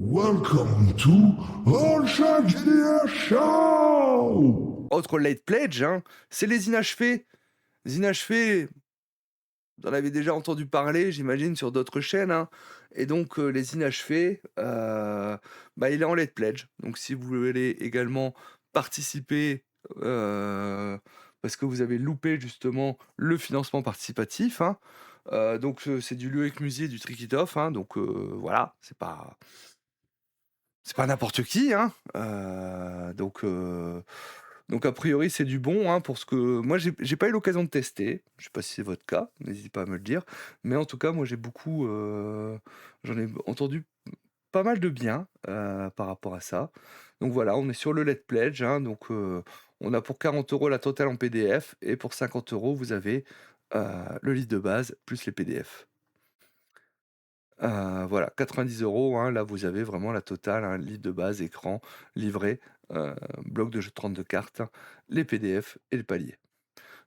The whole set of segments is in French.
Welcome to All Shark GDR Show! Autre late pledge, hein, c'est les inachevés. Les inachevés, vous en avez déjà entendu parler, j'imagine, sur d'autres chaînes, hein, et donc les inachevés, il est en late pledge. Donc si vous voulez également participer, parce que vous avez loupé justement le financement participatif, hein, c'est du Loïc Musier, du Trick It Off, hein, voilà, c'est pas n'importe qui, hein, donc a priori, c'est du bon, hein, pour ce que moi j'ai pas eu l'occasion de tester. Je sais pas si c'est votre cas, n'hésitez pas à me le dire. Mais en tout cas, moi j'ai beaucoup, j'en ai entendu pas mal de bien, par rapport à ça. Donc voilà, on est sur le Let's Pledge, hein, on a pour 40 € la totale en PDF et pour 50 € vous avez, le livre de base plus les PDF. Voilà, 90 €, hein, là vous avez vraiment la totale, hein, livre de base, écran, livret, bloc de jeu de 32 cartes, les PDF et le palier.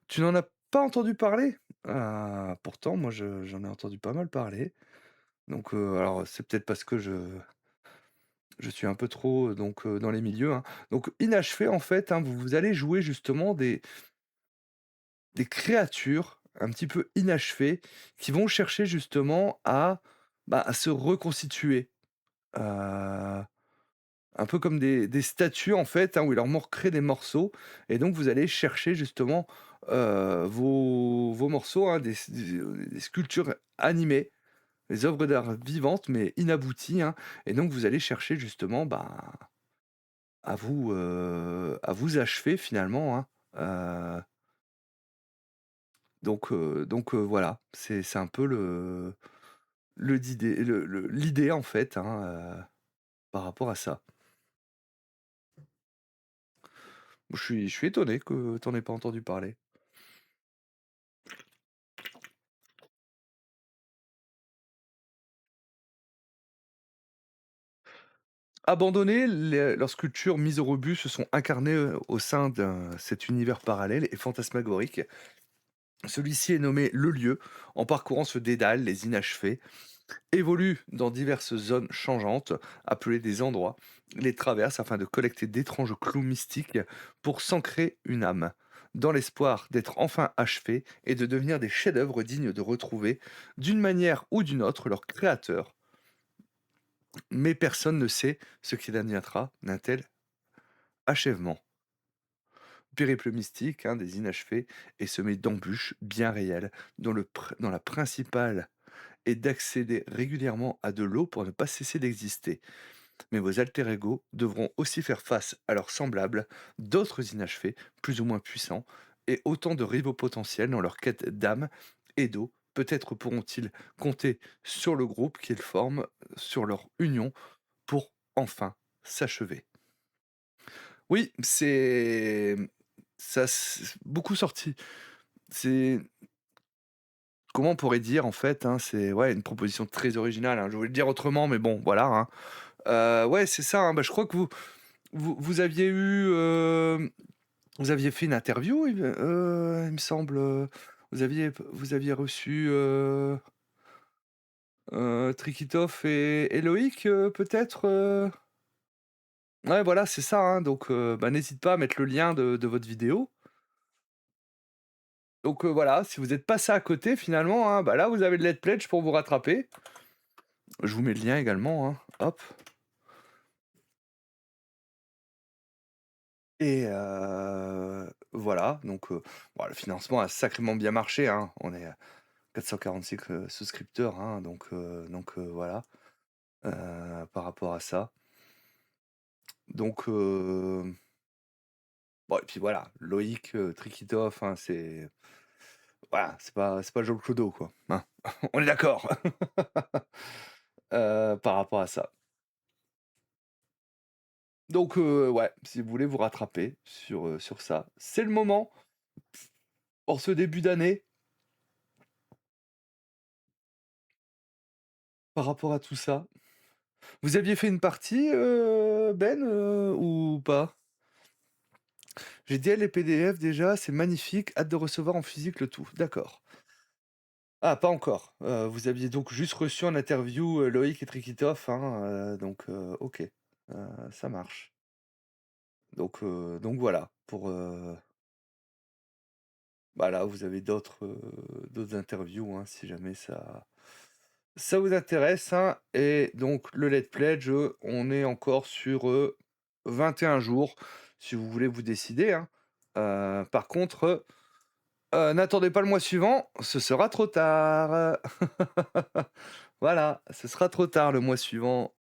Tu n'en as pas entendu parler? Ah, pourtant moi j'en ai entendu pas mal parler. Alors c'est peut-être parce que je suis un peu trop, dans les milieux, hein. Donc inachevé en fait, hein, vous allez jouer justement des créatures un petit peu inachevées qui vont chercher justement à se reconstituer. Heu Un peu comme des statues en fait, hein, où il leur manquerait des morceaux et donc vous allez chercher justement, vos morceaux, hein, des sculptures animées, des œuvres d'art vivantes mais inabouties, hein, et donc vous allez chercher justement, à vous achever finalement, hein, voilà, c'est un peu l'idée en fait, hein, par rapport à ça. Je suis étonné que tu en aies pas entendu parler. Abandonnés, leurs sculptures mises au rebut se sont incarnées, au sein cet univers parallèle et fantasmagorique. Celui-ci est nommé Le Lieu. En parcourant ce dédale, les inachevés évoluent dans diverses zones changeantes, appelées des endroits, les traversent afin de collecter d'étranges clous mystiques pour s'ancrer une âme, dans l'espoir d'être enfin achevés et de devenir des chefs-d'œuvre dignes de retrouver, d'une manière ou d'une autre, leur créateur. Mais personne ne sait ce qu'il adviendra d'un tel achèvement. Périple mystique, hein, des inachevés est semé d'embûches bien réelles, dont la principale est d'accéder régulièrement à de l'eau pour ne pas cesser d'exister. Mais vos alter ego devront aussi faire face à leurs semblables, d'autres inachevés, plus ou moins puissants, et autant de rivaux potentiels dans leur quête d'âme et d'eau. Peut-être pourront-ils compter sur le groupe qu'ils forment, sur leur union, pour enfin s'achever. Oui, beaucoup sorti. C'est comment on pourrait dire en fait, hein, c'est ouais, une proposition très originale, hein. Je voulais le dire autrement, mais bon, voilà, hein. Ouais, c'est ça, hein, je crois que vous aviez eu, vous aviez fait une interview, il me semble, vous aviez reçu, Trikitov et Loïc, peut-être, Ouais, voilà, c'est ça, hein, n'hésite pas à mettre le lien de votre vidéo. Voilà, si vous êtes passé à côté finalement, hein, là vous avez le Let's Pledge pour vous rattraper. Je vous mets le lien également, hein, hop, voilà le financement a sacrément bien marché, hein. On est à 446 souscripteurs, hein, voilà, par rapport à ça. Donc bon et puis voilà, Loïc, Trikitov, hein, c'est voilà, c'est pas Joe Clodo quoi, hein. On est d'accord? Par rapport à ça. Ouais, si vous voulez vous rattraper sur ça, c'est le moment. En ce début d'année, par rapport à tout ça. Vous aviez fait une partie, Ben, ou pas? J'ai dit: «Eh les PDF déjà, c'est magnifique, hâte de recevoir en physique le tout». D'accord. Ah, pas encore. Vous aviez donc juste reçu en interview, Loïc et Trikitov, hein, OK, ça marche. Donc voilà, bah, là, vous avez d'autres interviews, hein, si jamais ça vous intéresse, hein. Et donc le Let's Pledge, on est encore sur, 21 jours, si vous voulez vous décider, hein. Par contre, n'attendez pas le mois suivant, ce sera trop tard. Voilà, ce sera trop tard le mois suivant.